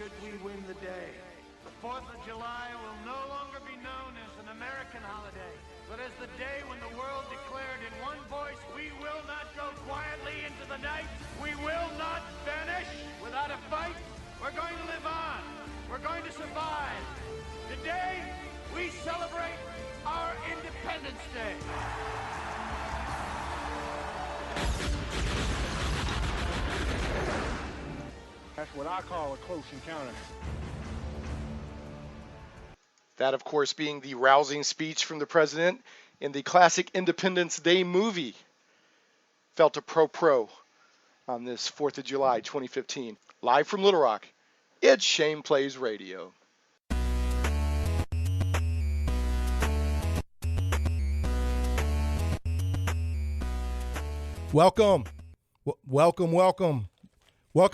should we win the day. The 4th of July will no longer be known as an American holiday, but as the day when the world declared in one voice, we will not go quietly into the night. We will not vanish without a fight. We're going to live on. We're going to survive. Today, we celebrate our Independence Day. That's what I call a close encounter. That, of course, being the rousing speech from the president in the classic Independence Day movie. Felt a pro on this 4th of July 2015. Live from Little Rock, it's Shane Plays Radio. Welcome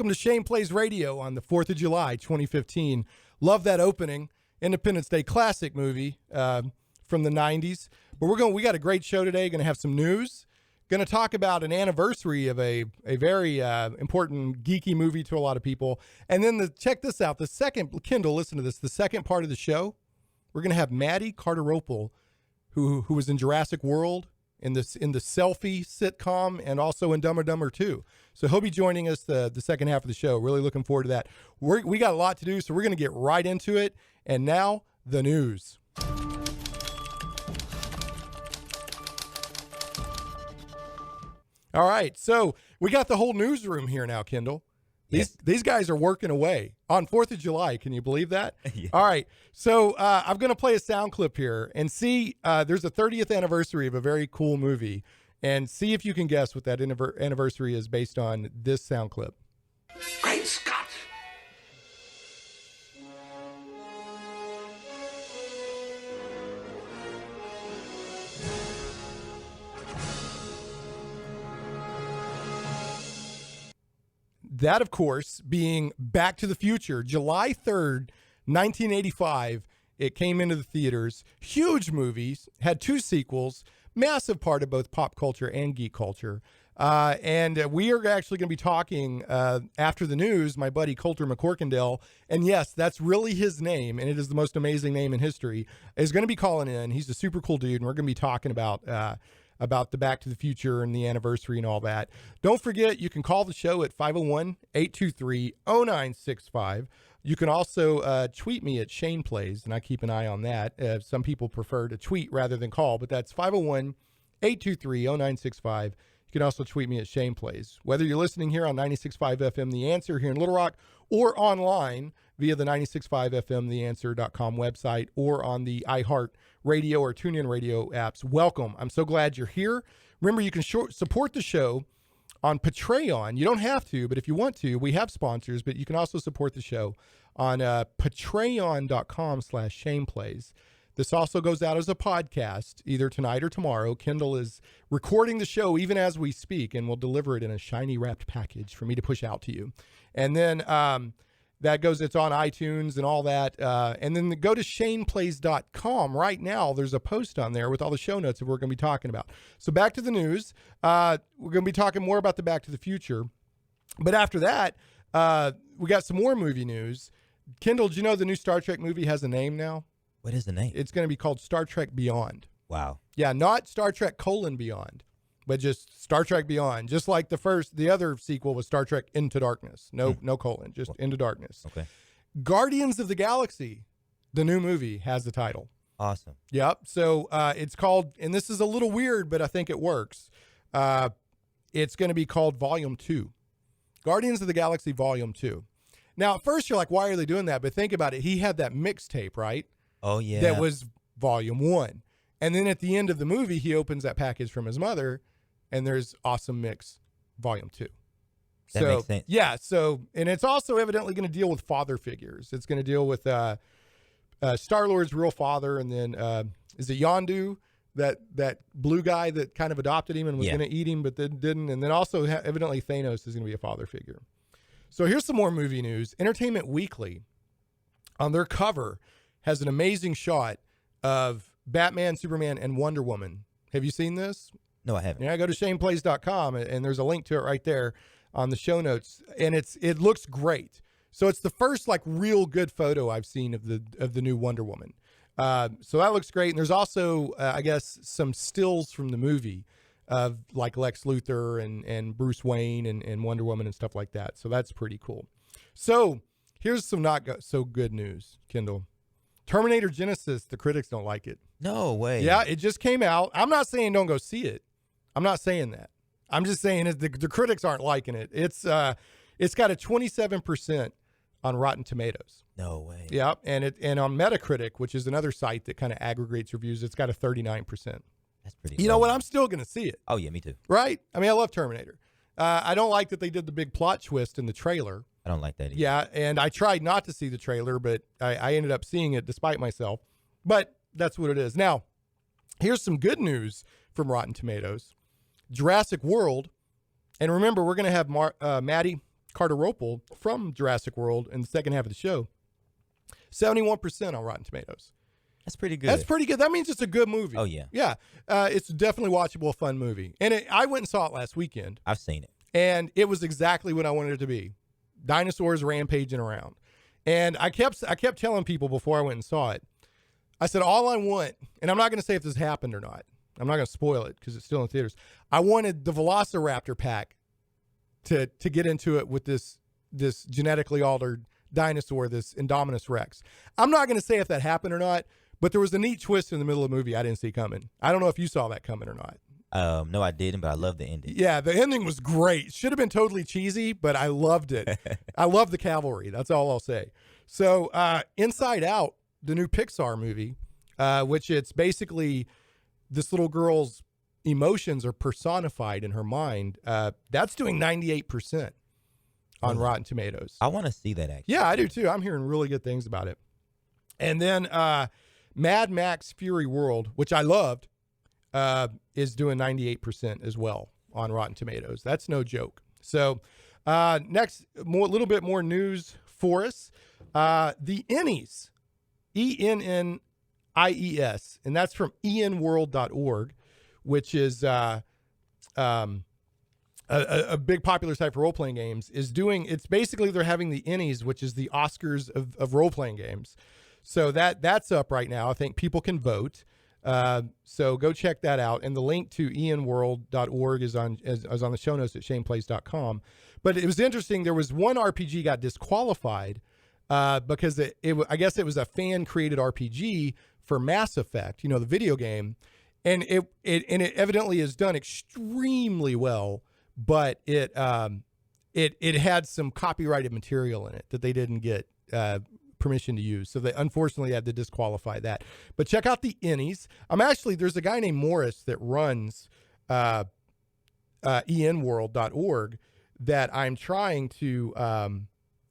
to Shane Plays Radio on the 4th of July 2015. Love that opening. Independence Day classic movie from the 90s. But we got a great show today. Going to have some news. Going to talk about an anniversary of a very important geeky movie to a lot of people. And then check this out. The second, Kendall, listen to this. The second part of the show, we're going to have Matty Cardarople, who was in Jurassic World, in the Selfie sitcom, and also in Dumb and Dumber 2. So he'll be joining us the second half of the show. Really looking forward to that. We got a lot to do, so we're going to get right into it. And now, the news. All right, so we got the whole newsroom here now, Kendall. These guys are working away on 4th of July. Can you believe that? Yeah. All right. So I'm going to play a sound clip here and see there's a 30th anniversary of a very cool movie, and see if you can guess what that anniversary is based on this sound clip. Great Scott! That, of course, being Back to the Future, July 3rd, 1985. It came into the theaters. Huge movies, had 2 sequels, massive part of both pop culture and geek culture. And we are actually going to be talking after the news, my buddy Coulter McCorkindale, and yes, that's really his name, and it is the most amazing name in history, is going to be calling in. He's a super cool dude, and we're going to be talking about the Back to the Future and the anniversary and all that. Don't forget, you can call the show at 501-823-0965. You can also tweet me at Shane Plays, and I keep an eye on that. Some people prefer to tweet rather than call, but that's 501-823-0965. You can also tweet me at Shane Plays. Whether you're listening here on 96.5 FM The Answer here in Little Rock, or online via the 96.5 FM TheAnswer.com website, or on the iHeart Radio or TuneIn Radio apps, welcome. I'm so glad you're here. Remember, you can support the show on Patreon. You don't have to, but if you want to, we have sponsors, but you can also support the show on patreon.com/ShanePlays. This also goes out as a podcast either tonight or tomorrow. Kendall is recording the show even as we speak, and we'll deliver it in a shiny wrapped package for me to push out to you. And then that goes, it's on iTunes and all that. And then go to shaneplays.com. Right now, there's a post on there with all the show notes that we're going to be talking about. So back to the news. We're going to be talking more about the Back to the Future. But after that, we got some more movie news. Kendall, do you know the new Star Trek movie has a name now? What is the name? It's going to be called Star Trek Beyond. Wow. Yeah, not Star Trek : Beyond, but just Star Trek Beyond. Just like the other sequel was Star Trek Into Darkness. No colon, just Into Darkness. Okay. Guardians of the Galaxy, the new movie, has the title. Awesome. Yep. So it's called, and this is a little weird, but I think it works. It's going to be called Volume 2. Guardians of the Galaxy Volume 2. Now, at first you're like, why are they doing that? But think about it. He had that mixtape, right? Oh, yeah. That was Volume 1. And then at the end of the movie, he opens that package from his mother, and there's Awesome Mix Volume 2. That makes sense. Yeah. So, and it's also evidently going to deal with father figures. It's going to deal with Star-Lord's real father, and then is it Yondu, that blue guy that kind of adopted him and was going to eat him, but then didn't. And then also evidently Thanos is going to be a father figure. So here's some more movie news. Entertainment Weekly, on their cover, has an amazing shot of Batman, Superman, and Wonder Woman. Have you seen this? No, I haven't. Yeah, go to shaneplays.com, and there's a link to it right there on the show notes. And it looks great. So it's the first like real good photo I've seen of the new Wonder Woman. So that looks great. And there's also, I guess, some stills from the movie of like Lex Luthor and Bruce Wayne and Wonder Woman and stuff like that. So that's pretty cool. So here's some not so good news, Kendall. Terminator Genisys, the critics don't like it. No way. Yeah, it just came out. I'm not saying don't go see it. I'm not saying that. I'm just saying the critics aren't liking it. It's got a 27% on Rotten Tomatoes. No way. Yeah, and on Metacritic, which is another site that kind of aggregates reviews, it's got a 39%. That's pretty. You know what? I'm still going to see it. Oh yeah, me too. Right? I mean, I love Terminator. I don't like that they did the big plot twist in the trailer. I don't like that either. Yeah, and I tried not to see the trailer, but I ended up seeing it despite myself. But that's what it is. Now, here's some good news from Rotten Tomatoes. Jurassic World, and remember, we're going to have Matty Cardarople from Jurassic World in the second half of the show. 71% on Rotten Tomatoes. That's pretty good. That's pretty good. That means it's a good movie. Oh, yeah. Yeah. It's definitely watchable, fun movie. And I went and saw it last weekend. I've seen it. And it was exactly what I wanted it to be. Dinosaurs rampaging around. And I kept telling people before I went and saw it, I said, all I want, and I'm not going to say if this happened or not. I'm not going to spoil it because it's still in theaters. I wanted the Velociraptor pack to get into it with this genetically altered dinosaur, this Indominus Rex. I'm not going to say if that happened or not, but there was a neat twist in the middle of the movie I didn't see coming. I don't know if you saw that coming or not. No, I didn't, but I love the ending. Yeah, the ending was great. Should have been totally cheesy, but I loved it. I love the cavalry. That's all I'll say. So Inside Out, the new Pixar movie, which it's basically this little girl's emotions are personified in her mind. That's doing 98% on Rotten Tomatoes. I want to see that, actually. Yeah, I do too. I'm hearing really good things about it. And then Mad Max Fury World, which I loved, is doing 98% as well on Rotten Tomatoes. That's no joke. So next, a little bit more news for us. The Ennies, ENNIES, and that's from enworld.org, which is a big popular site for role-playing games, is doing, it's basically they're having the Ennies, which is the Oscars of role-playing games. So that's up right now. I think people can vote. So go check that out. And the link to enworld.org is on the show notes at shaneplays.com. But it was interesting. There was one RPG got disqualified because I guess it was a fan-created RPG for Mass Effect, the video game. And it evidently is done extremely well, but it had some copyrighted material in it that they didn't get permission to use. So they unfortunately had to disqualify that. But check out the Ennies. There's a guy named Morris that runs enworld.org that I'm trying to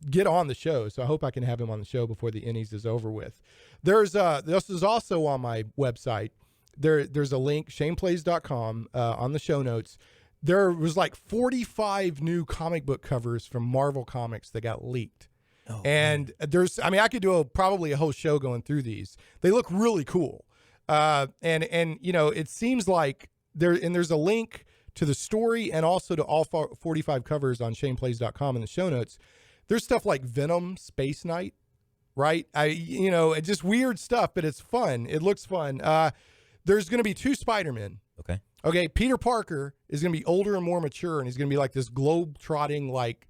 get on the show. So I hope I can have him on the show before the Ennies is over with. This is also on my website. There's a link, shaneplays.com, on the show notes. There was like 45 new comic book covers from Marvel Comics that got leaked. Oh, and I could do probably a whole show going through these. They look really cool. And it seems like there's a link to the story and also to all 45 covers on shaneplays.com in the show notes. There's stuff like Venom, Space Knight, right? It's just weird stuff, but it's fun. It looks fun. There's going to be 2 Spider-Men. Okay. Peter Parker is going to be older and more mature, and he's going to be like this globe-trotting, like,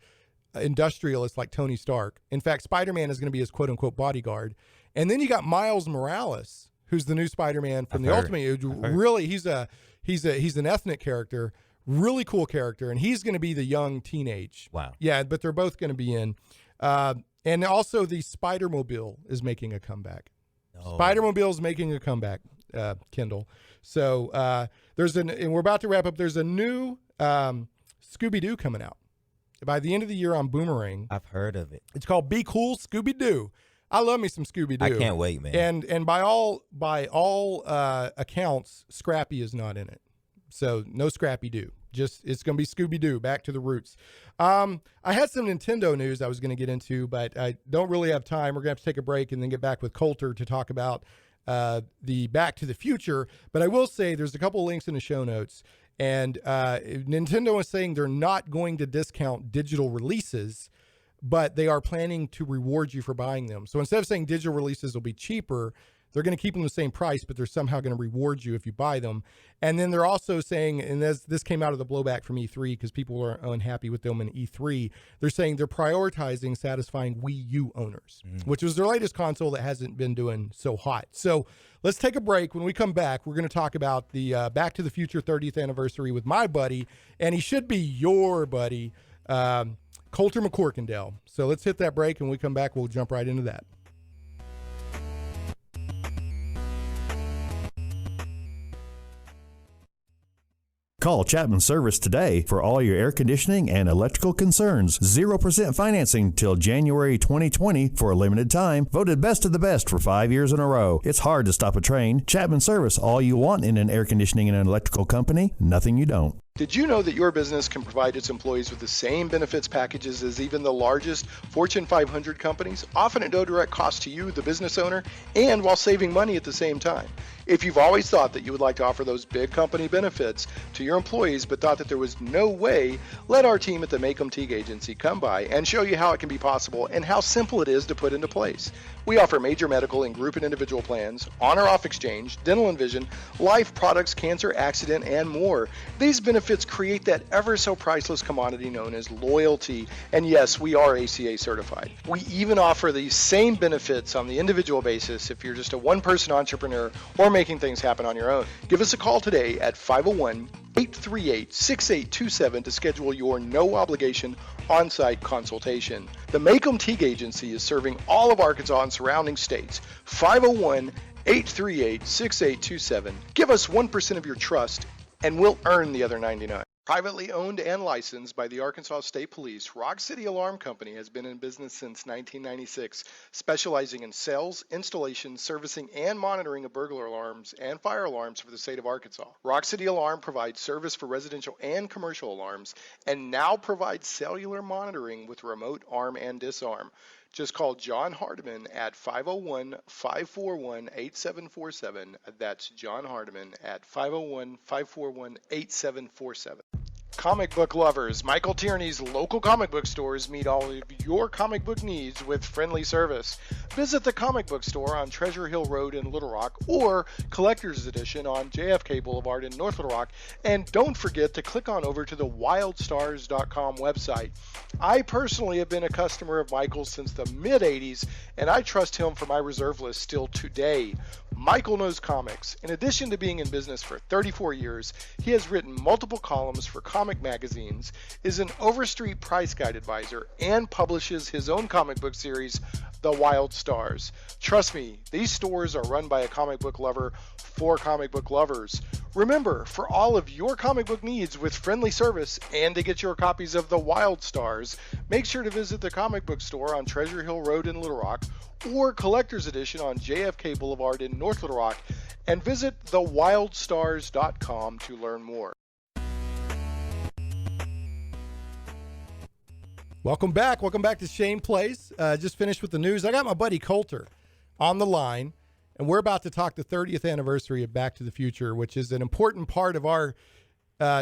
industrialist like Tony Stark. In fact, Spider-Man is going to be his quote-unquote bodyguard. And then you got Miles Morales, who's the new Spider-Man from Ultimate. Really, he's an ethnic character, really cool character, and he's going to be the young teenage. Wow. Yeah, but they're both going to be in. And also the Spider-Mobile is making a comeback. Oh. Spider-Mobile is making a comeback, Kendall. So and we're about to wrap up. There's a new Scooby-Doo coming out by the end of the year on Boomerang. I've heard of it. It's called Be Cool Scooby-Doo. I love me some Scooby-Doo. I can't wait, man. And by all accounts, Scrappy is not in it. So no Scrappy-Doo. It's going to be Scooby-Doo, back to the roots. I had some Nintendo news I was going to get into, but I don't really have time. We're going to have to take a break and then get back with Coulter to talk about the Back to the Future. But I will say there's a couple links in the show notes. And Nintendo is saying they're not going to discount digital releases but they are planning to reward you for buying them. So instead of saying digital releases will be cheaper, they're going to keep them the same price, but they're somehow going to reward you if you buy them. And then they're also saying, and this came out of the blowback from E3 because people were unhappy with them in E3, they're saying they're prioritizing satisfying Wii U owners, which was their latest console that hasn't been doing so hot. So let's take a break. When we come back, we're going to talk about the Back to the Future 30th anniversary with my buddy, and he should be your buddy, Colter McCorkindale. So let's hit that break, and when we come back, we'll jump right into that. Call Chapman Service today for all your air conditioning and electrical concerns. 0% financing till January 2020 for a limited time. Voted best of the best for 5 years in a row. It's hard to stop a train. Chapman Service, all you want in an air conditioning and an electrical company, nothing you don't. Did you know that your business can provide its employees with the same benefits packages as even the largest Fortune 500 companies, often at no direct cost to you, the business owner, and while saving money at the same time? If you've always thought that you would like to offer those big company benefits to your employees but thought that there was no way, let our team at the Macomb Teague Agency come by and show you how it can be possible and how simple it is to put into place. We offer major medical and group and individual plans, on-or-off exchange, dental and vision, life products, cancer, accident, and more. These benefits create that ever so priceless commodity known as loyalty. And yes, we are ACA certified. We even offer these same benefits on the individual basis if you're just a one-person entrepreneur or making things happen on your own. Give us a call today at 501-838-6827 to schedule your no-obligation on-site consultation. The Macomb Teague Agency is serving all of Arkansas and surrounding states. 501-838-6827. Give us 1% of your trust and we'll earn the other 99. Privately owned and licensed by the Arkansas State Police, Rock City Alarm Company has been in business since 1996, specializing in sales, installation, servicing, and monitoring of burglar alarms and fire alarms for the state of Arkansas. Rock City Alarm provides service for residential and commercial alarms, and now provides cellular monitoring with remote arm and disarm. Just call John Hardiman at 501-541-8747. That's John Hardiman at 501-541-8747. Comic book lovers, Michael Tierney's local comic book stores meet all of your comic book needs with friendly service. Visit the comic book store on Treasure Hill Road in Little Rock or Collector's Edition on JFK Boulevard in North Little Rock. And don't forget to click on over to the wildstars.com website. I personally have been a customer of Michael's since the mid-'80s, and I trust him for my reserve list still today. Michael knows comics. In addition to being in business for 34 years, he has written multiple columns for comic magazines, is an Overstreet price guide advisor, and publishes his own comic book series, The Wild Stars. Trust me, these stores are run by a comic book lover for comic book lovers. Remember, for all of your comic book needs with friendly service and to get your copies of The Wild Stars, make sure to visit the comic book store on Treasure Hill Road in Little Rock or Collector's Edition on JFK Boulevard in North Little Rock, and visit thewildstars.com to learn more. Welcome back. Welcome back to Shane Plays. Just finished with the news. I got my buddy Colter on the line, and we're about to talk the 30th anniversary of Back to the Future, which is an important part of our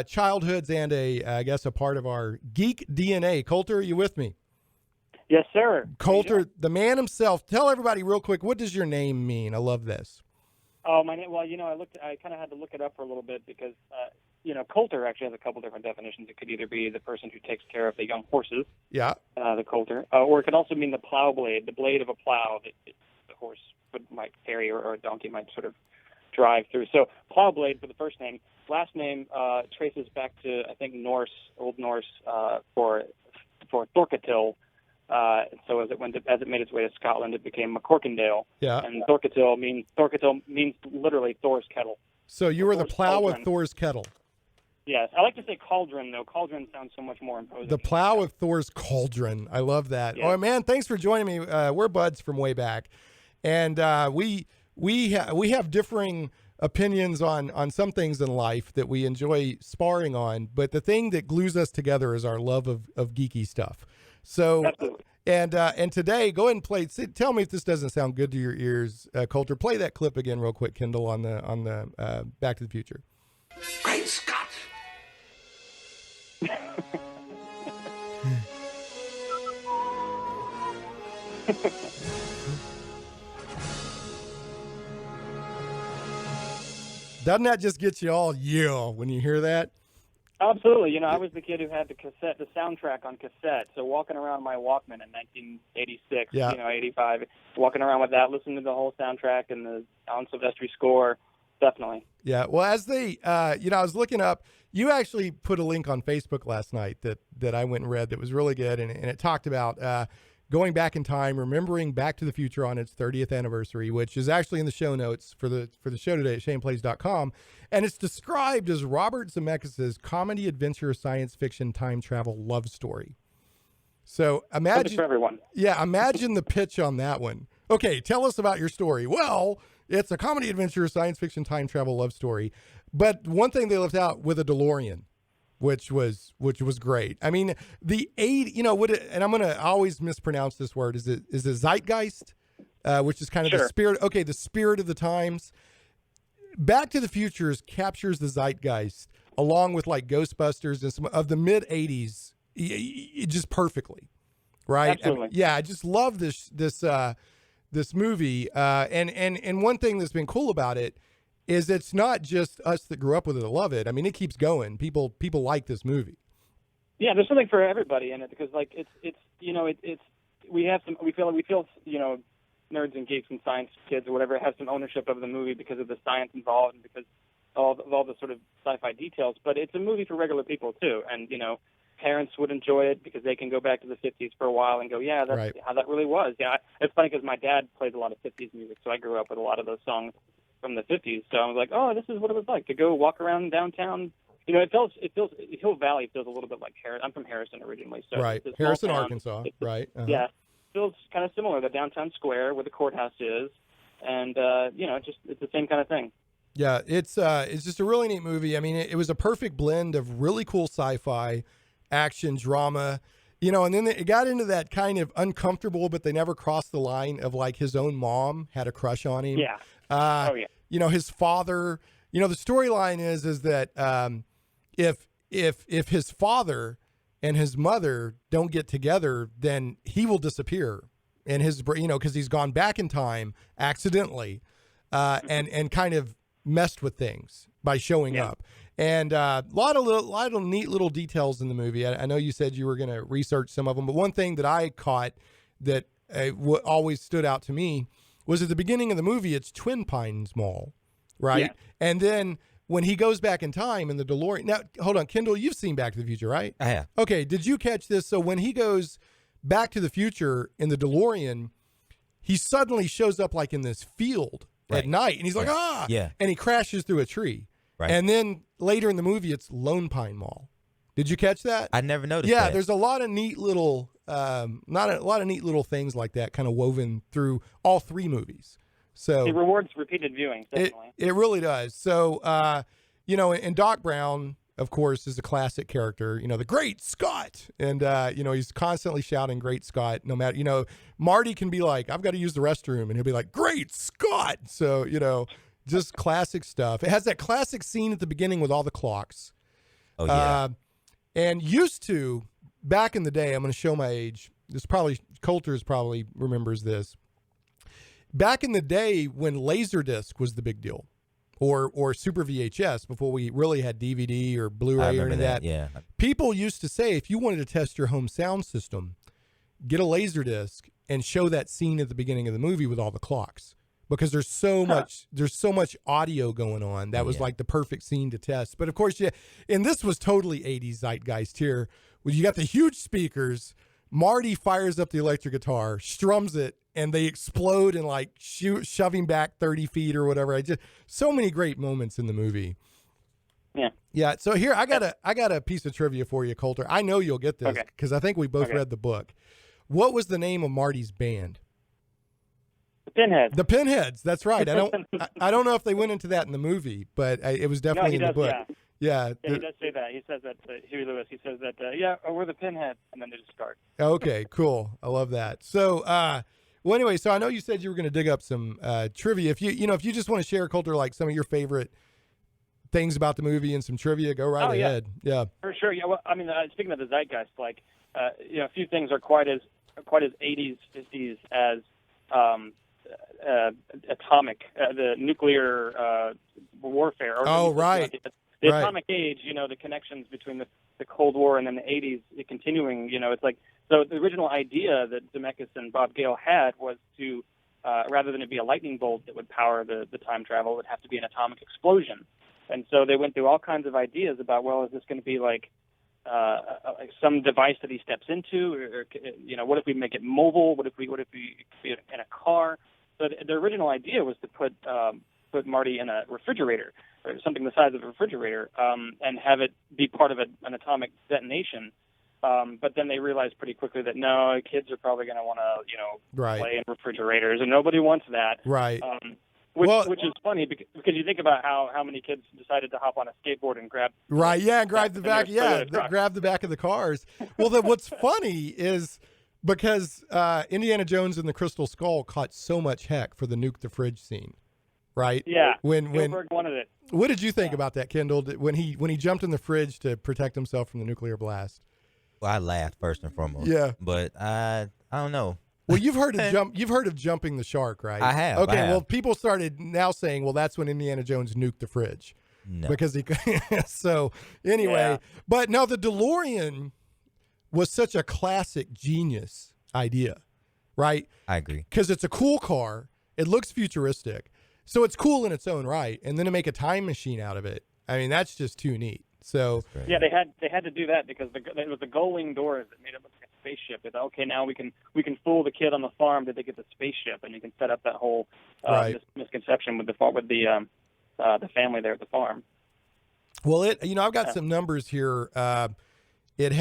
childhoods and I guess a part of our geek DNA. Colter, are you with me? Yes, sir. Colter, the man himself. Tell everybody real quick, what does your name mean? I love this. Oh, my name. Well, I kind of had to look it up for a little bit because, Colter actually has a couple different definitions. It could either be the person who takes care of the young horses. Yeah. The Colter, or it could also mean the plow blade, the blade of a plow that the horse might carry or a donkey might sort of drive through. So plow blade for the first name. Last name traces back to, I think, Old Norse for Thorketil. So as it made its way to Scotland, it became McCorkindale. Yeah. And Thorketil means literally Thor's kettle. So you were the plow cauldron. of Thor's kettle. Yes, I like to say cauldron though. Cauldron sounds so much more imposing. The plow of Thor's cauldron. I love that. Yeah. Oh man, thanks for joining me. We're buds from way back, and we have differing opinions on some things in life that we enjoy sparring on. But the thing that glues us together is our love of geeky stuff. So, absolutely. And today, go ahead and play. Tell me if this doesn't sound good to your ears, Colter. Play that clip again, real quick, Kendall, on the Back to the Future. Great Scott! Doesn't that just get you all when you hear that? Absolutely. You know, I was the kid who had the soundtrack on cassette. So walking around my Walkman in 1986, 85, walking around with that, listening to the whole soundtrack and the Alan Silvestri score, definitely. Yeah. Well, as they, I was looking up, you actually put a link on Facebook last night that I went and read that was really good. And it talked about going back in time, remembering Back to the Future on its 30th anniversary, which is actually in the show notes for the show today at ShanePlays.com. And it's described as Robert Zemeckis' comedy, adventure, science fiction, time travel love story. So imagine for everyone. Yeah, imagine the pitch on that one. Okay, tell us about your story. Well, it's a comedy, adventure, science fiction, time travel love story. But one thing they left out with a DeLorean, which was great. I mean, and I'm going to always mispronounce this word. Is it zeitgeist, which is kind of the spirit. Okay, the spirit of the times. Back to the Future captures the zeitgeist along with like Ghostbusters and some of the mid 80s just perfectly. Right. Absolutely. I just love this movie. And one thing that's been cool about it is it's not just us that grew up with it that love it. I mean, it keeps going. People like this movie. Yeah, there's something for everybody in it because like we feel nerds and geeks and science kids or whatever have some ownership of the movie because of the science involved and because of all the sort of sci-fi details. But it's a movie for regular people too, and parents would enjoy it because they can go back to the 50s for a while and go, yeah, that's right. How that really was. Yeah, it's funny because my dad played a lot of 50s music, so I grew up with a lot of those songs from the 50s. So I was like, oh, this is what it was like to go walk around downtown. Hill Valley feels a little bit like Harrison. I'm from Harrison originally, so right, Harrison, Arkansas, right? Uh-huh. Yeah, feels kind of similar. The downtown square where the courthouse is, and it's the same kind of thing. Yeah, it's just a really neat movie. I mean, it was a perfect blend of really cool sci-fi, action, drama, and then it got into that kind of uncomfortable, but they never crossed the line of like his own mom had a crush on him. Yeah. His father. The storyline is that if his father and his mother don't get together, then he will disappear, and because he's gone back in time accidentally, and kind of messed with things by showing up. And a lot of neat little details in the movie. I know you said you were going to research some of them, but one thing that I caught that always stood out to me was at the beginning of the movie, it's Twin Pines Mall, right? Yeah. And then when he goes back in time in the DeLorean. Now, hold on, Kendall, you've seen Back to the Future, right? I have. Okay, did you catch this? So when he goes back to the future in the DeLorean, he suddenly shows up like in this field at night, and he's like, yeah, and he crashes through a tree. Right. And then later in the movie, it's Lone Pine Mall. Did you catch that? I never noticed that. that. There's a lot of neat little, neat little things like that kind of woven through all three movies. So it rewards repeated viewing, definitely. It really does. So, and Doc Brown, of course, is a classic character, the Great Scott. And, he's constantly shouting Great Scott, no matter, Marty can be like, I've got to use the restroom. And he'll be like, Great Scott. So, just classic stuff. It has that classic scene at the beginning with all the clocks. Oh, yeah. And used to, back in the day, I'm going to show my age. Coulter's probably remembers this. Back in the day when Laserdisc was the big deal, or Super VHS, before we really had DVD or Blu-ray or any of that, yeah. People used to say, if you wanted to test your home sound system, get a Laserdisc and show that scene at the beginning of the movie with all the clocks. Because there's so much audio going on. That was like the perfect scene to test. But of course, and this was totally 80s zeitgeist here. When you got the huge speakers, Marty fires up the electric guitar, strums it, and they explode and like shoving back 30 feet or whatever. So many great moments in the movie. Yeah. Yeah. So here I got a piece of trivia for you, Coulter. I know you'll get this because I think we both read the book. What was the name of Marty's band? The Pinheads. The Pinheads. That's right. I don't know if they went into that in the movie, but it was definitely in the book. Yeah, he does say that. He says that Huey Lewis. He says that. We're the Pinheads, and then they just start. Okay, cool. I love that. So, anyway, so I know you said you were going to dig up some trivia. If you just want to share, Coulter, like some of your favorite things about the movie and some trivia, go right ahead. Yeah, for sure. Yeah. Well, I mean, speaking of the zeitgeist, like, a few things are quite as quite as 80s, 50s as atomic, the nuclear warfare. Or Oh, right. The Right. atomic age, the connections between the Cold War and then the 80s continuing, it's like, so the original idea that Zemeckis and Bob Gale had was to, rather than it be a lightning bolt that would power the time travel, it would have to be an atomic explosion. And so they went through all kinds of ideas about, well, is this going to be like some device that he steps into, or what if we make it mobile? What if we be in a car? So the original idea was to put Marty in a refrigerator, or something the size of a refrigerator, and have it be part of an atomic detonation. But then they realized pretty quickly that no, kids are probably going to want to, Right. play in refrigerators, and nobody wants that. Right. Which is funny because you think about how many kids decided to hop on a skateboard and grab. Right. Yeah. And grab the back. Yeah. truck. Grab the back of the cars. Well, what's funny is because Indiana Jones and the Crystal Skull caught so much heck for the nuke the fridge scene. Right. Yeah. When Spielberg wanted it. What did you think about that, Kendall? When he jumped in the fridge to protect himself from the nuclear blast? Well, I laughed first and foremost. Yeah. But I don't know. Well, you've heard of jumping the shark, right? I have. Okay. I have. Well, people started now saying, well, that's when Indiana Jones nuked the fridge. No. Because he. So anyway, Yeah. but no, the DeLorean was such a classic genius idea, right? I agree. Because it's a cool car. It looks futuristic. So it's cool in its own right. And then to make a time machine out of it, I mean, that's just too neat. So Yeah, they had to do that because it was the gull-wing doors that made it look like a spaceship. It's okay, now we can fool the kid on the farm that they get the spaceship, and you can set up that whole Right. misconception with the family there at the farm. Well, I've got some numbers here. It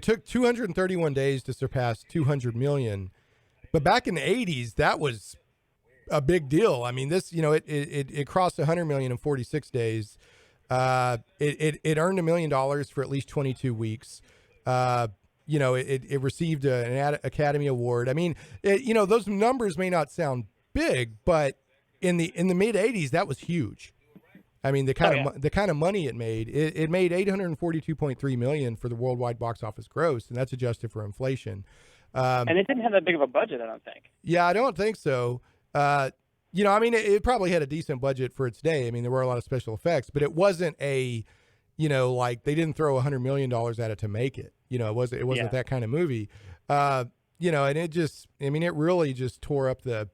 took 231 days to surpass 200 million, but back in the 80s, that was a big deal. I mean, this, it crossed 100 million in 46 days. It earned $1 million for at least 22 weeks. It received an Academy Award. I mean, those numbers may not sound big, but in the mid 80s, that was huge. I mean, the kind of money it made. It made $842.3 million for the worldwide box office gross, and that's adjusted for inflation. And it didn't have that big of a budget, I don't think. Yeah, I don't think so. It probably had a decent budget for its day. I mean, there were a lot of special effects, but it wasn't like they didn't throw $100 million at it to make it. It wasn't that kind of movie. And it just, it really just tore up the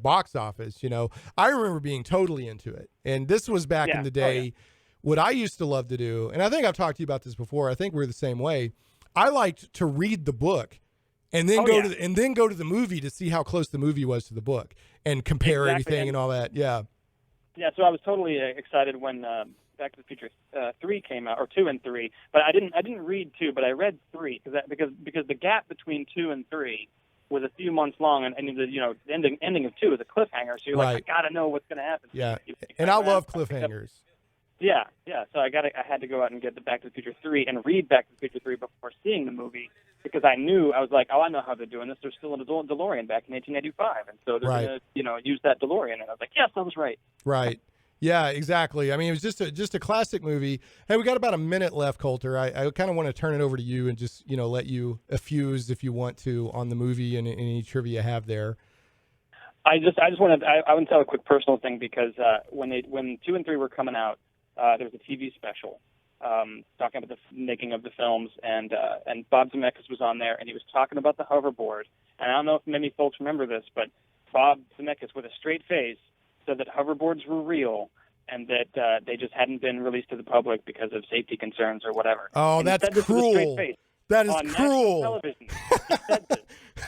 box office. I remember being totally into it, and this was back in the day. Oh, yeah. What I used to love to do, and I think I've talked to you about this before. I think we're the same way. I liked to read the book. And then go to the movie to see how close the movie was to the book and compare everything and all that. Yeah. Yeah. So I was totally excited when Back to the Future 3 came out, or 2 and 3. But I didn't read 2, but I read 3 because the gap between 2 and 3 was a few months long, and the ending of 2 is a cliffhanger. So you're like, I gotta know what's gonna happen. Yeah. And I love cliffhangers. Yeah. So I had to go out and get the Back to the Future 3 and read Back to the Future 3 before seeing the movie. Because I was like, I know how they're doing this. They're still in a DeLorean back in 1885, and so they're going to, use that DeLorean. And I was like, yes, I was right. Right. Yeah, exactly. I mean, it was just a classic movie. Hey, we got about a minute left, Coulter. I kind of want to turn it over to you and just let you effuse if you want to on the movie and any trivia you have there. I want to tell a quick personal thing because when 2 and 3 were coming out, there was a TV special. Talking about the making of the films, and Bob Zemeckis was on there, and he was talking about the hoverboard. And I don't know if many folks remember this, but Bob Zemeckis, with a straight face, said that hoverboards were real and that they just hadn't been released to the public because of safety concerns or whatever. Oh, and that's cruel. That is on cruel. Television. He said this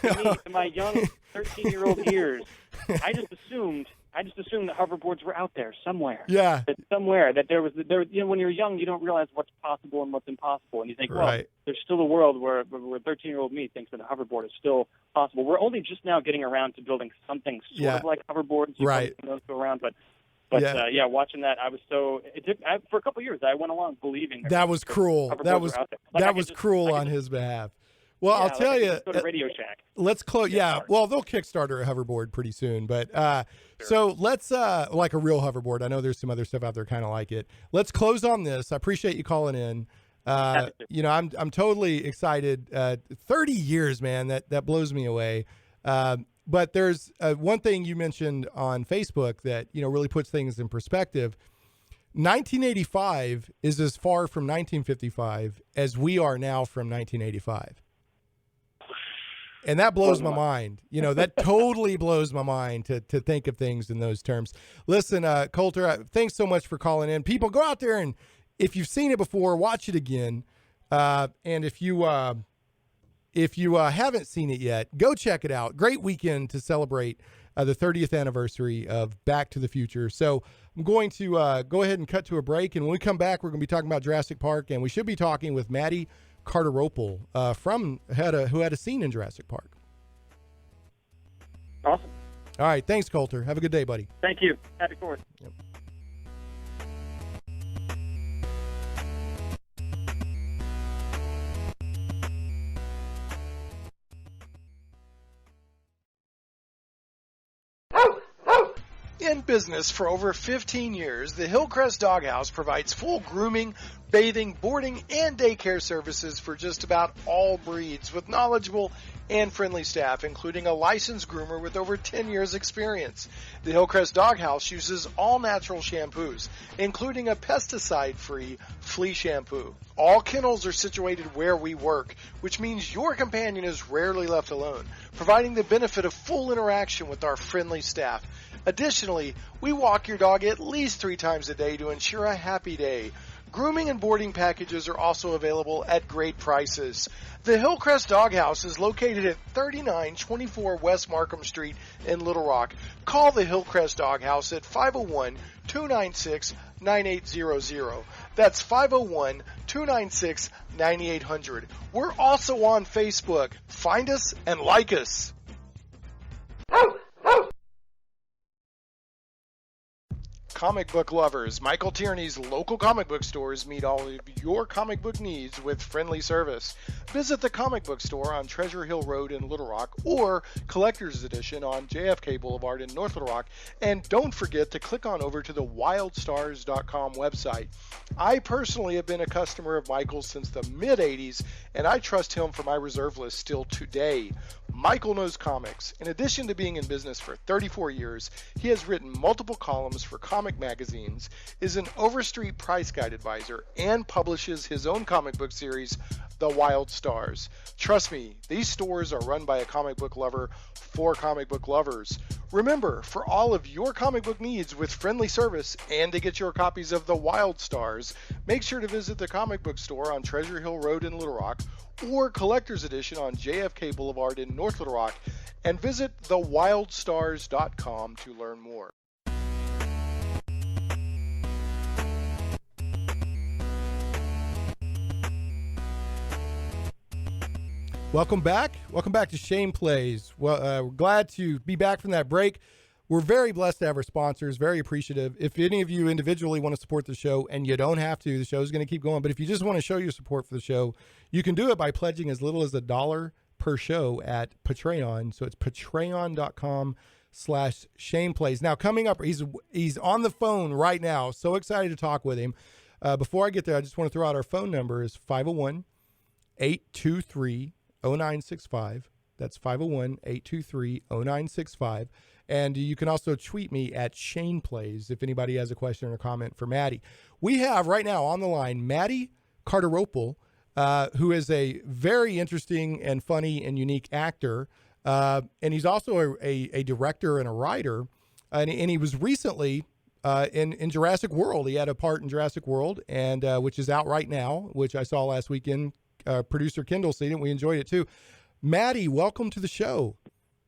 to me, to my young 13-year-old ears. I just assumed that hoverboards were out there somewhere. Yeah. That there was when you're young, you don't realize what's possible and what's impossible, and you think, well, there's still a world where 13-year-old me thinks that a hoverboard is still possible. We're only just now getting around to building something sort of like hoverboards. Those go around, but watching that, I was for a couple of years, I went along believing that was cruel. That was cruel on his behalf. Well, I'll tell you. Go to Radio Shack. Let's close. Yeah. Well, they'll Kickstarter a hoverboard pretty soon, but so let's like a real hoverboard. I know there's some other stuff out there kind of like it. Let's close on this. I appreciate you calling in. I'm totally excited. 30 years, man, that blows me away. But there's one thing you mentioned on Facebook that, really puts things in perspective. 1985 is as far from 1955 as we are now from 1985. And that blows my mind. That totally blows my mind to think of things in those terms. Listen, Coulter, thanks so much for calling in. People, go out there and if you've seen it before, watch it again. And if you haven't seen it yet, go check it out. Great weekend to celebrate the 30th anniversary of Back to the Future. So I'm going to go ahead and cut to a break. And when we come back, we're going to be talking about Jurassic Park. And we should be talking with Matty Cardarople who had a scene in Jurassic Park. Awesome. All right. Thanks, Coulter. Have a good day, buddy. Thank you. Happy 4th. Yep. In business for over 15 years, the Hillcrest Doghouse provides full grooming, bathing, boarding, and daycare services for just about all breeds with knowledgeable and friendly staff, including a licensed groomer with over 10 years experience. The Hillcrest Doghouse uses all natural shampoos, including a pesticide-free flea shampoo. All kennels are situated where we work, which means your companion is rarely left alone, providing the benefit of full interaction with our friendly staff. Additionally, we walk your dog at least 3 times a day to ensure a happy day. Grooming and boarding packages are also available at great prices. The Hillcrest Doghouse is located at 3924 West Markham Street in Little Rock. Call the Hillcrest Doghouse at 501-296-9800. That's 501-296-9800. We're also on Facebook. Find us and like us. Comic book lovers, Michael Tierney's local comic book stores meet all of your comic book needs with friendly service. Visit the comic book store on Treasure Hill Road in Little Rock or Collector's Edition on JFK Boulevard in North Little Rock. And don't forget to click on over to the wildstars.com website. I personally have been a customer of Michael's since the mid-'80s, and I trust him for my reserve list still today. Michael knows comics. In addition to being in business for 34 years, he has written multiple columns for comic magazines, is an Overstreet price guide advisor, and publishes his own comic book series, The Wild Stars. Trust me, these stores are run by a comic book lover for comic book lovers. Remember, for all of your comic book needs with friendly service and to get your copies of The Wild Stars, make sure to visit the comic book store on Treasure Hill Road in Little Rock or Collector's Edition on JFK Boulevard in North Little Rock, and visit thewildstars.com to learn more. Welcome back. Welcome back to Shane Plays. Well, we're glad to be back from that break. We're very blessed to have our sponsors, very appreciative. If any of you individually want to support the show, and you don't have to, the show is going to keep going. But if you just want to show your support for the show, you can do it by pledging as little as $1 per show at Patreon. So it's patreon.com/ShanePlays. Now, coming up, he's on the phone right now. So excited to talk with him. Before I get there, I just want to throw out our phone number is 501-823-0965. That's 501-823-0965. And you can also tweet me at Shane Plays if anybody has a question or comment for Matty. We have right now on the line Matty Cardarople, who is a very interesting and funny and unique actor. And he's also a director and a writer. And he was recently in Jurassic World. He had a part in Jurassic World, and which is out right now, which I saw last weekend. Producer Kendall seen it. We enjoyed it too. Matty, welcome to the show.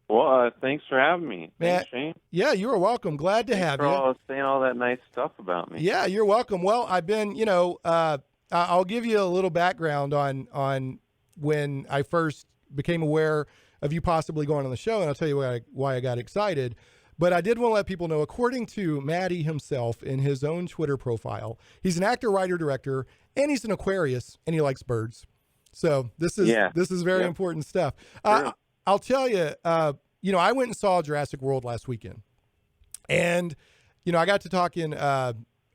Well, thanks for having me. Thanks, Shane. Yeah, you're welcome. Glad to have you. Saying all that nice stuff about me. Yeah, you're welcome. Well, I've been, I'll give you a little background on when I first became aware of you possibly going on the show, and I'll tell you why I got excited. But I did want to let people know, according to Matty himself in his own Twitter profile, he's an actor, writer, director, and he's an Aquarius, and he likes birds. So this is very important stuff. I'll tell you, I went and saw Jurassic World last weekend, and I got to talking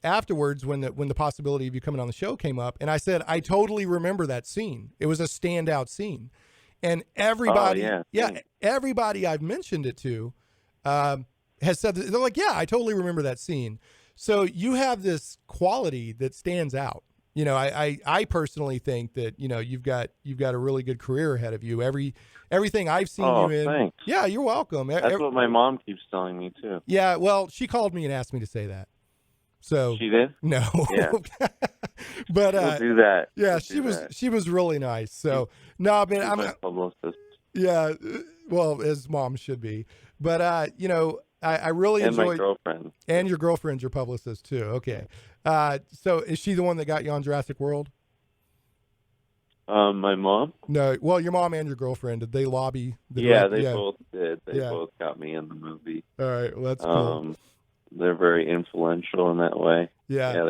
afterwards when the possibility of you coming on the show came up, and I said I totally remember that scene. It was a standout scene, and everybody, everybody I've mentioned it to, has said that, they're like, yeah, I totally remember that scene. So you have this quality that stands out. You know, I personally think that, you know, you've got a really good career ahead of you. Everything I've seen you in. Thanks. Yeah, you're welcome. That's what my mom keeps telling me too. Yeah, well, she called me and asked me to say that. So She did? No. Yeah. But We'll do that. yeah, We'll she was really nice. So no, man, my publicist. yeah, well, as mom should be. But you know, I really enjoyed. And my girlfriend. And your girlfriend's your publicist too. Okay. So is she the one that got you on Jurassic World? My mom? No. Well, your mom and your girlfriend, did they lobby? They both did. They both got me in the movie. All right. Well, that's cool. They're very influential in that way. Yeah.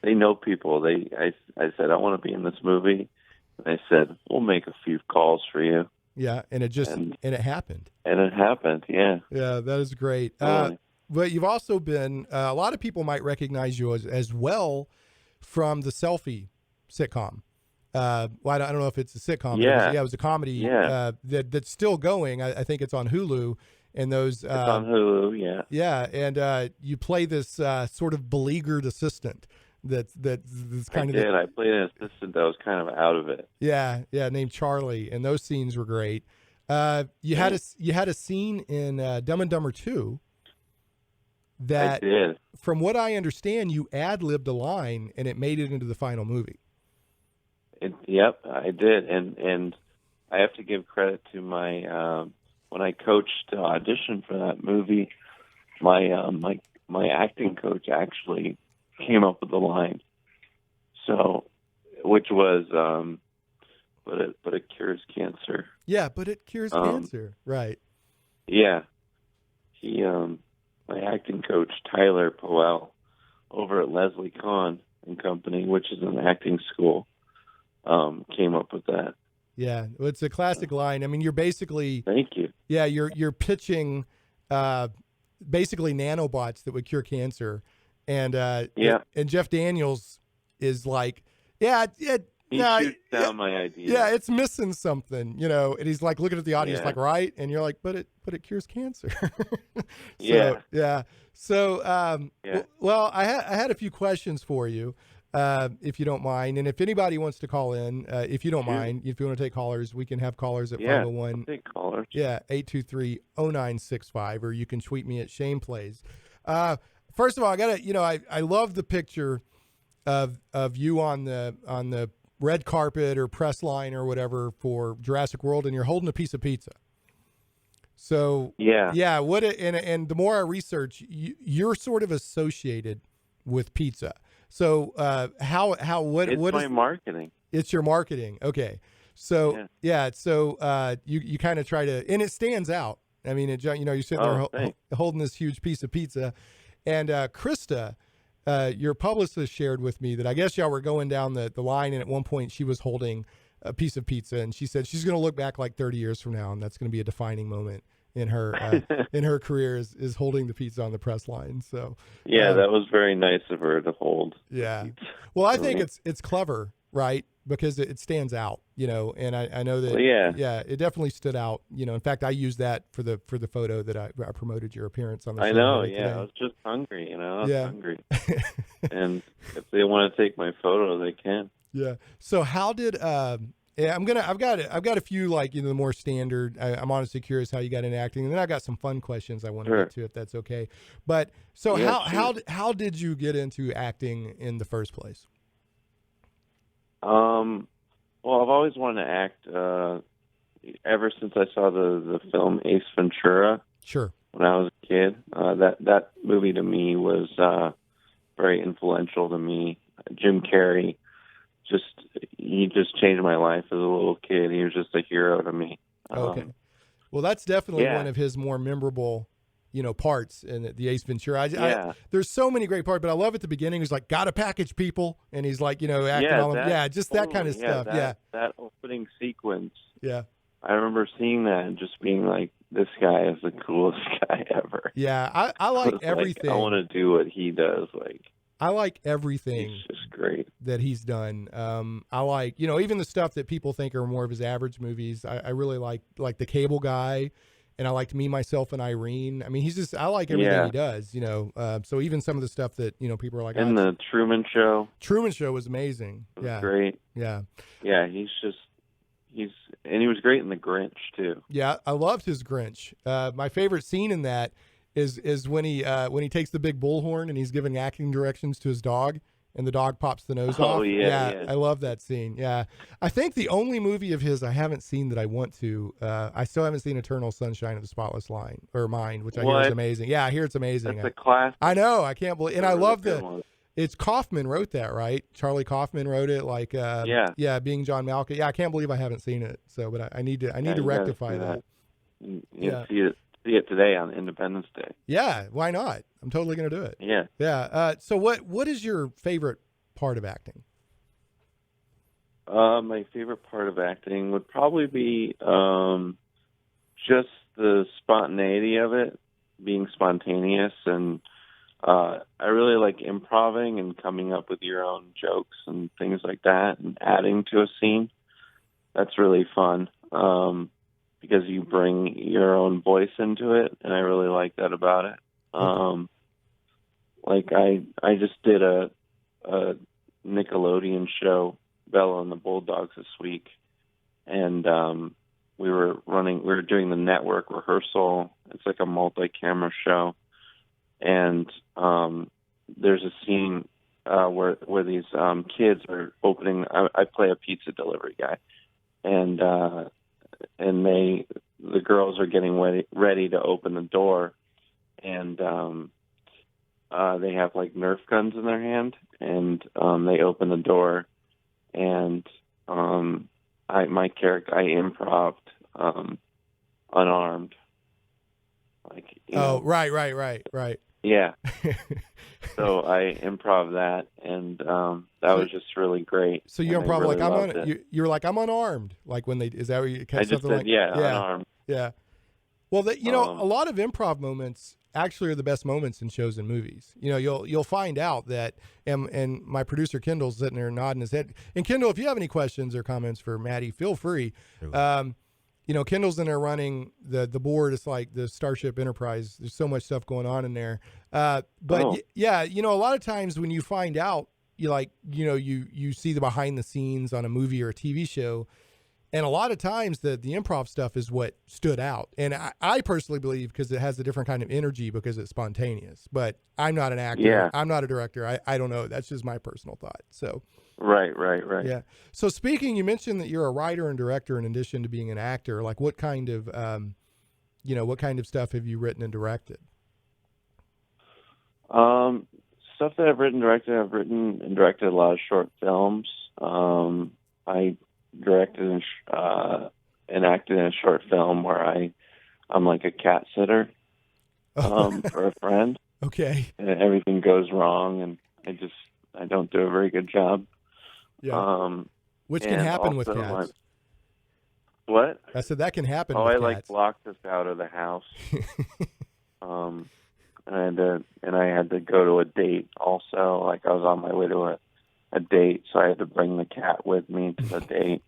They know people. I said, I want to be in this movie. And they said, we'll make a few calls for you. Yeah. And it happened. And it happened. Yeah. Yeah. That is great. Really. But you've also been, a lot of people might recognize you as well from the Selfie sitcom. Well, I don't know if it's a sitcom. Yeah. It was a comedy. Yeah. That's still going. I think it's on Hulu. And those. It's on Hulu. Yeah. Yeah, and you play this sort of beleaguered assistant. That's kind of. I played an assistant that was kind of out of it. Yeah, named Charlie, and those scenes were great. You had a scene in Dumb and Dumber 2. That, I did. From what I understand, you ad-libbed a line, and it made it into the final movie. Yep, I did, and I have to give credit to my when I coached audition for that movie, my acting coach actually came up with the line, so which was but it cures cancer. Yeah, but it cures cancer, right? Yeah, he my acting coach Tyler Powell over at Leslie Kahn and Company, which is an acting school. Came up with that. Yeah, well, it's a classic line. I mean, you're basically. Thank you. Yeah, you're pitching basically nanobots that would cure cancer, and and Jeff Daniels is like, he shoots down my idea. Yeah, it's missing something, you know, and he's like looking at the audience like, right, and you're like, but it cures cancer. So, yeah. So, well, I had a few questions for you. If you don't mind, and if anybody wants to call in, if you don't mind, if you want to take callers, we can have callers at 501. Take callers. Yeah, 823-0965, or you can tweet me at Shane Plays. First of all, I love the picture of you on the red carpet or press line or whatever for Jurassic World, and you're holding a piece of pizza. So and the more I research, you're sort of associated with pizza. So what it's what my is marketing? It's your marketing. Okay. So you kind of try to, and it stands out. I mean, you're sitting there holding this huge piece of pizza, and Krista, your publicist, shared with me that I guess y'all were going down the line, and at one point she was holding a piece of pizza, and she said she's going to look back like 30 years from now, and that's going to be a defining moment in her in her career is holding the pizza on the press line. So that was very nice of her to hold. Yeah, well, I think it's clever, right? Because it stands out, you know, and I know that it definitely stood out. You know, in fact, I used that for the photo that I promoted your appearance on the show. I know, today. I was just hungry, you know, I was hungry. And if they want to take my photo, they can. Yeah. So how did I've got a few, like, you know, the more standard. I'm honestly curious how you got into acting, and then I got some fun questions I want to get to, if that's okay. But so how did you get into acting in the first place? Well, I've always wanted to act ever since I saw the film Ace Ventura. Sure. When I was a kid, that movie to me was very influential to me. Jim Carrey, he just changed my life as a little kid. He was just a hero to me. Okay. Well, that's definitely one of his more memorable, you know, parts in the Ace Ventura. There's so many great parts, but I love at the beginning. He's like, "Gotta package people," and he's like, you know, acting all just that kind of stuff. That opening sequence. Yeah. I remember seeing that and just being like, "This guy is the coolest guy ever." Yeah, I like everything. I want to do what he does. Like, I like everything. He's just great that he's done. I like, even the stuff that people think are more of his average movies. I really like The Cable Guy, and I liked Me, Myself, and Irene. I mean, I like everything he does, so even some of the stuff that, people are like. And the Truman Show. Truman Show was amazing. It was great. Yeah. Yeah, and he was great in The Grinch, too. Yeah, I loved his Grinch. My favorite scene in that is when he takes the big bullhorn and he's giving acting directions to his dog, and the dog pops the nose off. Yeah, I love that scene. Yeah, I think the only movie of his I haven't seen that I want to. I still haven't seen Eternal Sunshine of the Spotless Mind, which I hear is amazing. Yeah, I hear it's amazing. That's a classic. I know. I can't believe, and I love It's Kaufman wrote that, right? Charlie Kaufman wrote it, being John Malkovich. Yeah, I can't believe I haven't seen it. So, but I need to rectify that. See it today on Independence Day. Yeah, why not? I'm totally going to do it. Yeah. Yeah. So what is your favorite part of acting? My favorite part of acting would probably be just the spontaneity of it, being spontaneous, and I really like improvising and coming up with your own jokes and things like that and adding to a scene. That's really fun. Because you bring your own voice into it, and I really like that about it. I just did a Nickelodeon show, Bella and the Bulldogs, this week, and we were doing the network rehearsal. It's like a multi-camera show, and there's a scene where these kids are opening. I play a pizza delivery guy, and the girls are getting ready to open the door, and they have like Nerf guns in their hand, and they open the door, and my character, I improved unarmed. Right. Yeah. So I improv that, and that was just really great. So you improv really you're like, I'm unarmed. Like when is that where you catch I just something said, unarmed. Yeah. Well, a lot of improv moments actually are the best moments in shows and movies. You'll find out that, and my producer Kendall's sitting there nodding his head. And Kendall, if you have any questions or comments for Matty, feel free. Kendall's in there running the board. It's like the Starship Enterprise. There's so much stuff going on in there. A lot of times when you find out, you see the behind the scenes on a movie or a TV show, and a lot of times the improv stuff is what stood out. And I personally believe because it has a different kind of energy because it's spontaneous. But I'm not an actor. Yeah. I'm not a director. I don't know. That's just my personal thought. So. Right. Yeah. So you mentioned that you're a writer and director in addition to being an actor. Like what kind of stuff have you written and directed? Stuff that I've written and directed a lot of short films. I directed and acted in a short film where I'm like a cat sitter for a friend. Okay. And everything goes wrong, and I don't do a very good job. Yeah. Which can happen with cats. What? I said that can happen with cats. like blocked us out of the house. And I had to go to a date also. Like I was on my way to a date, so I had to bring the cat with me to the date.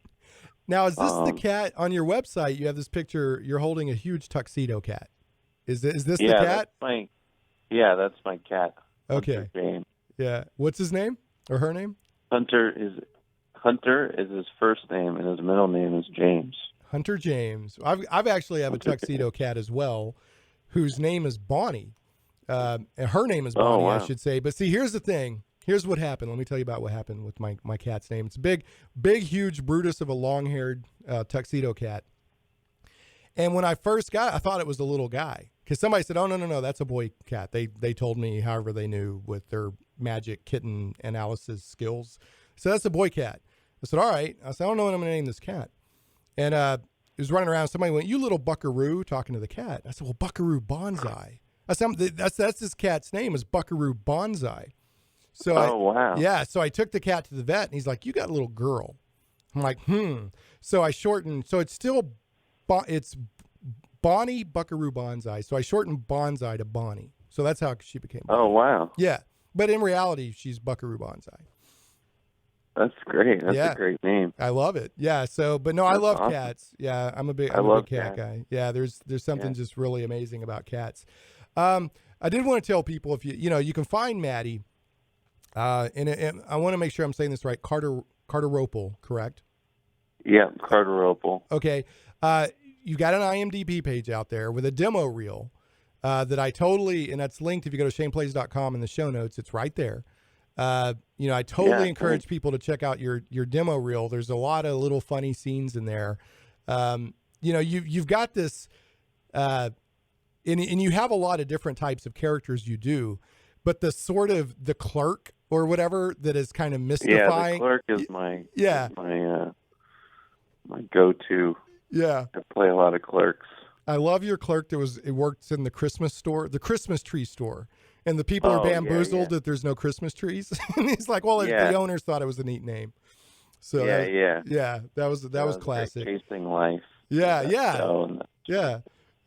Now, is this the cat on your website? You have this picture. You're holding a huge tuxedo cat. Is this the cat? That's my cat. Okay. James. Yeah. What's his name or her name? Hunter is his first name, and his middle name is James. Hunter James. I've actually have a tuxedo cat as well, whose name is Bonnie. And her name is Bonnie, I should say. But see, here's the thing. Here's what happened. Let me tell you about what happened with my cat's name. It's a big, huge Brutus of a long-haired tuxedo cat. And when I first got it, I thought it was a little guy. Because somebody said, oh, no, that's a boy cat. They told me however they knew with their magic kitten analysis skills. So that's a boy cat. I said, all right. I said, I don't know what I'm going to name this cat. And it was running around. Somebody went, you little buckaroo, talking to the cat. I said, well, Buckaroo Bonsai. I said, that's this cat's name is Buckaroo Bonsai. So wow. Yeah. So I took the cat to the vet, and he's like, you got a little girl. I'm like, So I shortened. So it's still, it's Bonnie Buckaroo Bonsai. So I shortened Bonsai to Bonnie. So that's how she became Bonnie. Oh, wow. Yeah. But in reality, she's Buckaroo Banzai. That's great. That's a great name. I love it. Yeah. So, but no, I love awesome. cats. Yeah, I'm a big cat cats. guy. Yeah, there's something just really amazing about cats. I did want to tell people if you can find Matty, and I want to make sure I'm saying this right. Cardarople, correct? Yeah, Cardarople. Okay. You got an IMDb page out there with a demo reel that I totally, and that's linked if you go to shaneplays.com in the show notes. It's right there. I totally encourage people to check out your demo reel. There's a lot of little funny scenes in there. You've got this, and you have a lot of different types of characters you do, but the sort of the clerk or whatever that is kind of mystifying. Yeah, the clerk is my go-to. Yeah, I play a lot of clerks. I love your clerk it works in the Christmas tree store. And the people are bamboozled that there's no Christmas trees. And he's like, well, the owners thought it was a neat name. So that was classic. Chasing life. Yeah. And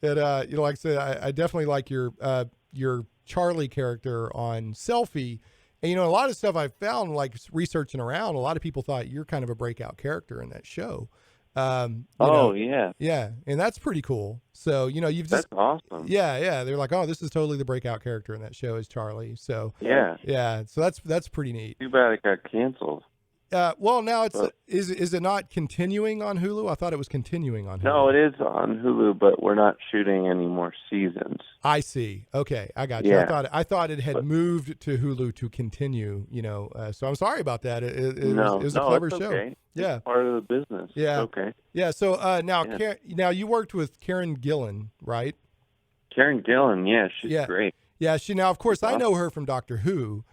like I said, I definitely like your Charlie character on Selfie. And a lot of stuff I've found, like researching around, a lot of people thought you're kind of a breakout character in that show. Yeah, and that's pretty cool. So that's awesome. Yeah. They're like, oh, this is totally the breakout character in that show is Charlie. So yeah. So that's pretty neat. Too bad it got canceled. Well, now is it not continuing on Hulu? I thought it was continuing on Hulu. No, it is on Hulu, but we're not shooting any more seasons. I see. Okay, I got you. Yeah. I thought it had moved to Hulu to continue. So I'm sorry about that. It was a clever show. Okay. Yeah, it's part of the business. Yeah. Okay. Yeah. So now you worked with Karen Gillan, right? Karen Gillan, she's great. Yeah. Now, of course, I know her from Doctor Who.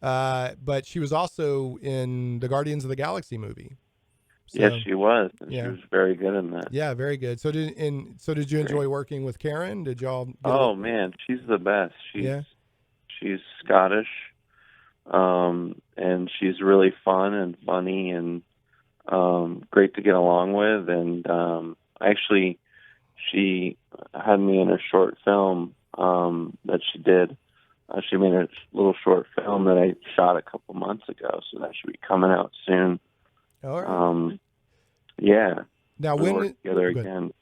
But she was also in the Guardians of the Galaxy movie. So, yes, she was. She was very good in that. Yeah, very good. So did you enjoy working with Karen? Did y'all? Man, she's the best. She's Scottish, and she's really fun and funny and great to get along with. And actually, she had me in a short film that she did. She made a little short film that I shot a couple months ago, so that should be coming out soon. All right. Yeah. Now, when together again.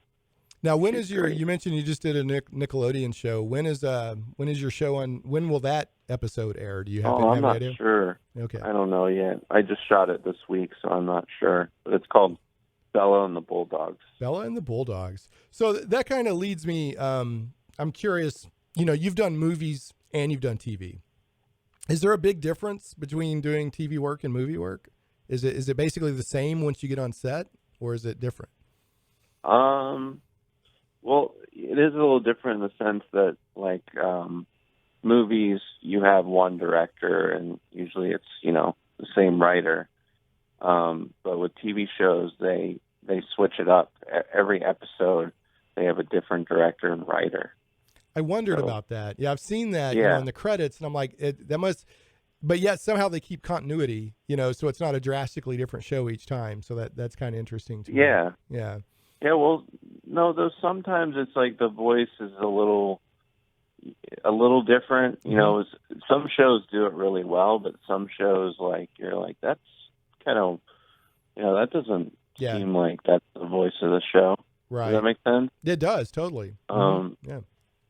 Now, when is your? You mentioned you just did a Nickelodeon show. When is your show on? When will that episode air? Do you have? I'm not idea? sure. Okay. I don't know yet. I just shot it this week, so I'm not sure. But it's called Bella and the Bulldogs. Bella and the Bulldogs. So that kind of leads me. I'm curious. You've done movies and you've done TV. Is there a big difference between doing TV work and movie work? Is it basically the same once you get on set, or is it different? Well, it is a little different in the sense that, like, movies, you have one director, and usually it's, the same writer. But with TV shows, they switch it up. Every episode, they have a different director and writer. I wondered about that. Yeah, I've seen that in the credits, and I'm like, but yet somehow they keep continuity, so it's not a drastically different show each time. So that's kind of interesting to me. Yeah. Yeah. Yeah, well, no, though sometimes it's like the voice is a little different. Some shows do it really well, but some shows, like, you're like, that's kind of, that doesn't seem like that's the voice of the show. Right. Does that make sense? It does, totally.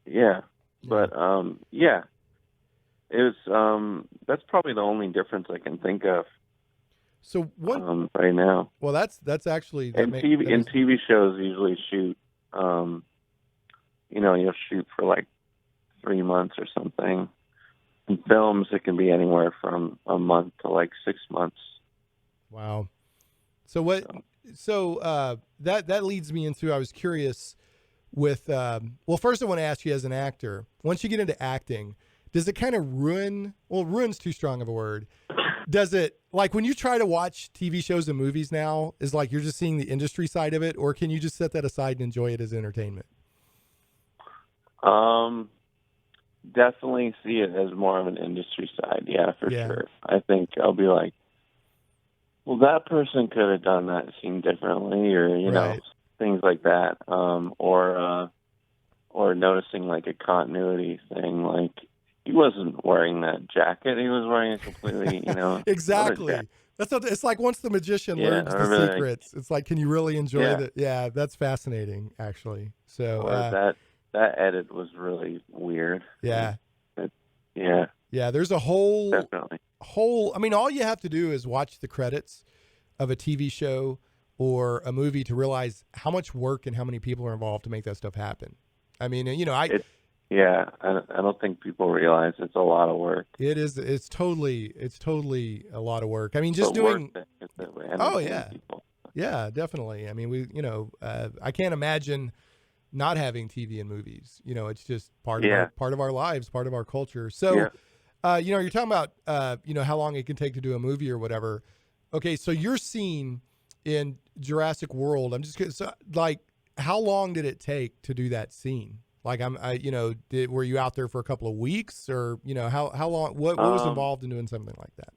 Yeah. But, it was, that's probably the only difference I can think of. So what right now? Well, that's actually TV shows usually shoot. You'll shoot for like 3 months or something. In films, it can be anywhere from a month to like 6 months. Wow. So what? So that leads me into. I was curious with. Well, first I want to ask you as an actor. Once you get into acting, does it kind of ruin? Well, ruin's too strong of a word. Does it, like, when you try to watch TV shows and movies now, is like you're just seeing the industry side of it, or can you just set that aside and enjoy it as entertainment? Definitely see it as more of an industry side. Yeah, for sure. I think I'll be like, well, that person could have done that scene differently, or, things like that. Or noticing like a continuity thing, like, he wasn't wearing that jacket. He was wearing a completely, Exactly. That's what, it's like once the magician learns the secrets, it's like, can you really enjoy that? Yeah, that's fascinating, actually. So that edit was really weird. Yeah. Yeah. Yeah, there's a whole. Definitely. I mean, all you have to do is watch the credits of a TV show or a movie to realize how much work and how many people are involved to make that stuff happen. I mean, I don't think people realize it's a lot of work. It is. It's totally a lot of work. I mean, just doing. Oh yeah, yeah, definitely. I mean, I can't imagine not having TV and movies. It's just part of our lives, part of our culture. So, you're talking about how long it can take to do a movie or whatever. Okay, so your scene in Jurassic World, I'm just curious, like, how long did it take to do that scene? Like, were you out there for a couple of weeks, or how long? What was involved in doing something like that?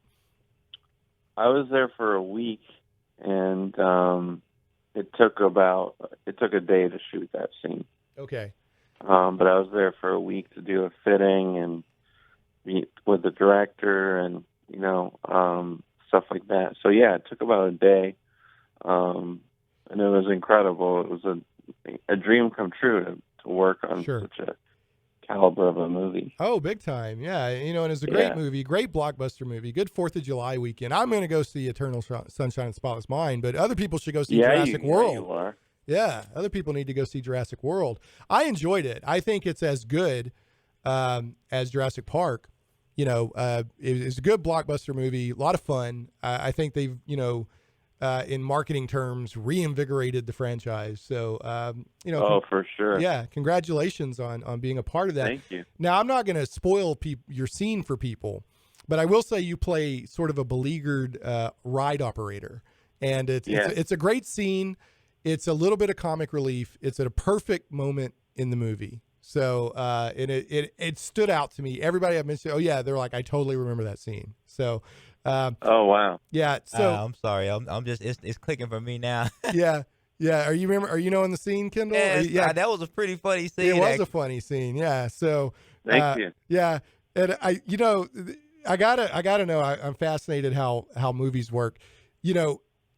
I was there for a week, and it took a day to shoot that scene. Okay. But I was there for a week to do a fitting and meet with the director and stuff like that. So yeah, it took about a day, and it was incredible. It was a dream come true to work on such a caliber of a movie. Oh, big time. Yeah. And it's a great movie, great blockbuster movie, good 4th of July weekend. I'm going to go see Eternal Sunshine of the Spotless Mind, but other people should go see Jurassic World. Yeah, you are. Yeah. Other people need to go see Jurassic World. I enjoyed it. I think it's as good as Jurassic Park. It's a good blockbuster movie, a lot of fun. I think they've, in marketing terms, reinvigorated the franchise. So, Oh, for sure. Yeah. Congratulations on being a part of that. Thank you. Now, I'm not going to spoil your scene for people, but I will say you play sort of a beleaguered ride operator, and it's a great scene. It's a little bit of comic relief. It's at a perfect moment in the movie. So, and it stood out to me. Everybody I've mentioned, they're like, I totally remember that scene. So, oh wow, yeah. So I'm sorry, I'm just it's clicking for me now. yeah. Are you in the scene, Kendall? Yeah, that was a pretty funny scene. It was a funny scene. Yeah. So, thank you. Yeah, and I gotta know. I'm fascinated how movies work.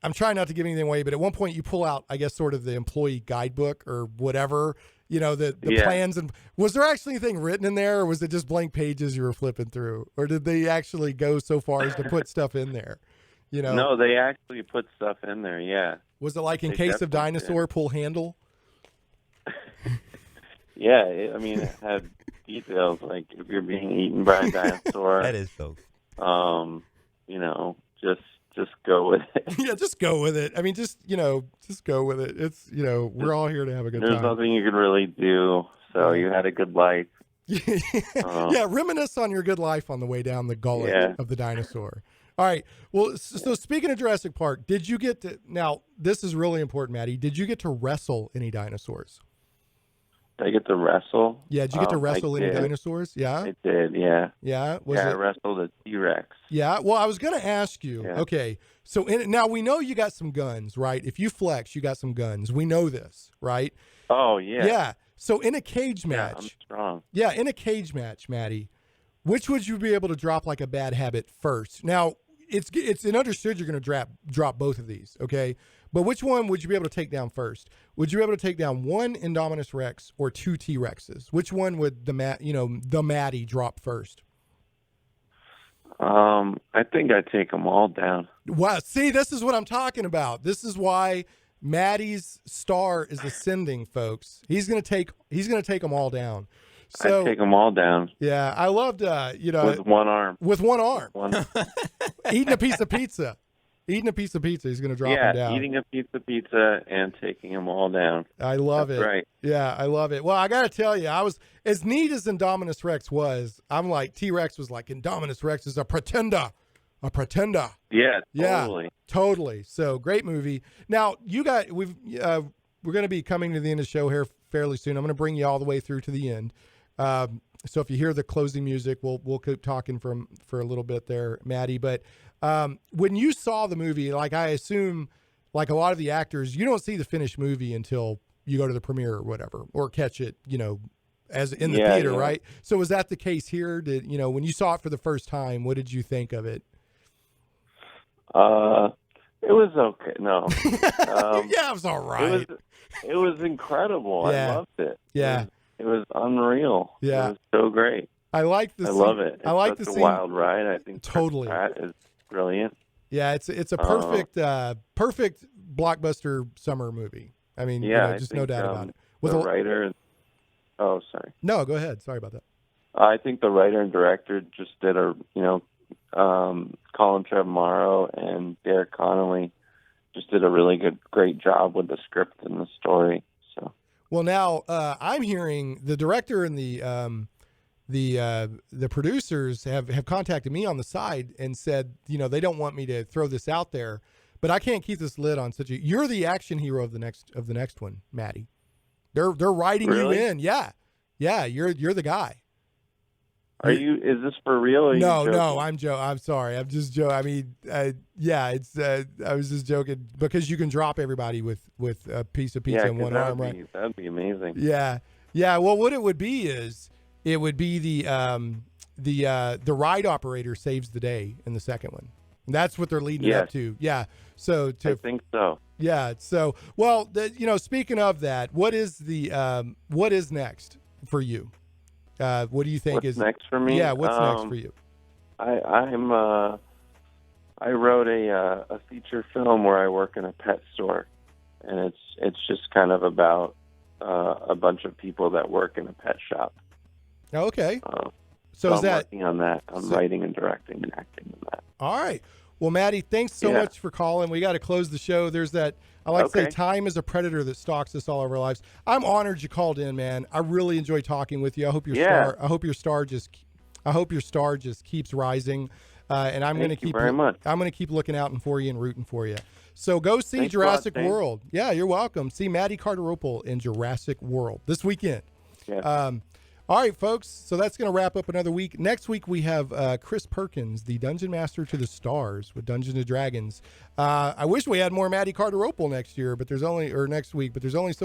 I'm trying not to give anything away, but at one point you pull out, I guess, sort of the employee guidebook or whatever. The plans, and was there actually anything written in there, or was it just blank pages you were flipping through, or did they actually go so far as to put stuff in there? No, they actually put stuff in there. Yeah. Was it like in case of dinosaur, pull handle? Yeah, it had details like if you're being eaten by a dinosaur. That is so. Just go with it. Yeah, just go with it. I mean, just go with it. It's, we're all here to have a good time. There's nothing you could really do, so you had a good life. Yeah, reminisce on your good life on the way down the gullet of the dinosaur. All right. Well, so speaking of Jurassic Park, did you get to, now this is really important, Matty, did you get to wrestle any dinosaurs? Did I get to wrestle? Yeah, did you get to wrestle any dinosaurs? Yeah? I did, yeah. Yeah? I wrestled a T-Rex. Yeah? Well, I was going to ask you, okay, so now we know you got some guns, right? If you flex, you got some guns. We know this, right? Oh, yeah. Yeah. So in a cage match. I'm strong. Yeah, in a cage match, Matty, which would you be able to drop like a bad habit first? Now, it's understood you're going to drop both of these, okay? But which one would you be able to take down first? Would you be able to take down one Indominus Rex or two T-Rexes? Which one would the Matty drop first? I think I'd take them all down. Wow, see, this is what I'm talking about. This is why Matty's star is ascending, folks. He's gonna take them all down. So I'd take them all down. Yeah, I loved with one arm. With one arm, eating a piece of pizza. Eating a piece of pizza, he's going to drop him down. Yeah, eating a piece of pizza and taking them all down. I love it. Right. Yeah, I love it. Well, I got to tell you, I was as neat as Indominus Rex was. I'm like, T-Rex was like, Indominus Rex is a pretender. A pretender. Yeah, totally. Yeah, totally. So great movie. Now we're going to be coming to the end of the show here fairly soon. I'm going to bring you all the way through to the end. So if you hear the closing music, we'll keep talking for a little bit there, Matty. But when you saw the movie, like I assume, like a lot of the actors, you don't see the finished movie until you go to the premiere or whatever, or catch it, as in the Yeah, theater, yeah. right? So was that the case here? Did when you saw it for the first time, what did you think of it? It was okay. No, Yeah, it was all right. it was incredible. Yeah. I loved it. Yeah. It was unreal. Yeah. It was so great. I like the. I love it. It's I like such the a scene. wild ride. I think Totally. That is brilliant. Yeah, it's a perfect perfect blockbuster summer movie. I mean, Yeah, just I no think, doubt about it. The writer. Oh, sorry. No, go ahead. Sorry about that. I think the writer and director just did Colin Trevorrow and Derek Connolly just did a really great job with the script and the story. So. Well, now I'm hearing the director and the producers have contacted me on the side and said, they don't want me to throw this out there, but I can't keep this lid on you're the action hero of the next one, Matty. They're writing Really? you in. Yeah. Yeah, you're the guy. Are you? Is this for real? Or are you joking? No, I'm sorry. I'm just joking. I mean, it's. I was just joking because you can drop everybody with a piece of pizza in one arm, right? That'd be amazing. Yeah. Well, what it would be is it would be the ride operator saves the day in the second one. And that's what they're leading it up to. Yeah. So I think so. Yeah. So speaking of that, what is next for you? What do you think What's next for me? Yeah, what's next for you? I wrote a feature film where I work in a pet store, and it's just kind of about a bunch of people that work in a pet shop. Oh, okay. So is I'm working on that. I'm writing and directing and acting in that. All right. Well, Matty, thanks so much for calling. We got to close the show. There's that. I like to say time is a predator that stalks us all over our lives. I'm honored you called in, man. I really enjoy talking with you. I hope your star just keeps rising. And I'm going to keep very much. I'm going to keep looking out for you and rooting for you. So go see Jurassic World. Yeah, you're welcome. See Matty Cardarople in Jurassic World this weekend. Yeah. All right, folks. So that's going to wrap up another week. Next week we have Chris Perkins, the Dungeon Master to the Stars with Dungeons and Dragons. I wish we had more Matty Cardarople next week, but there's only so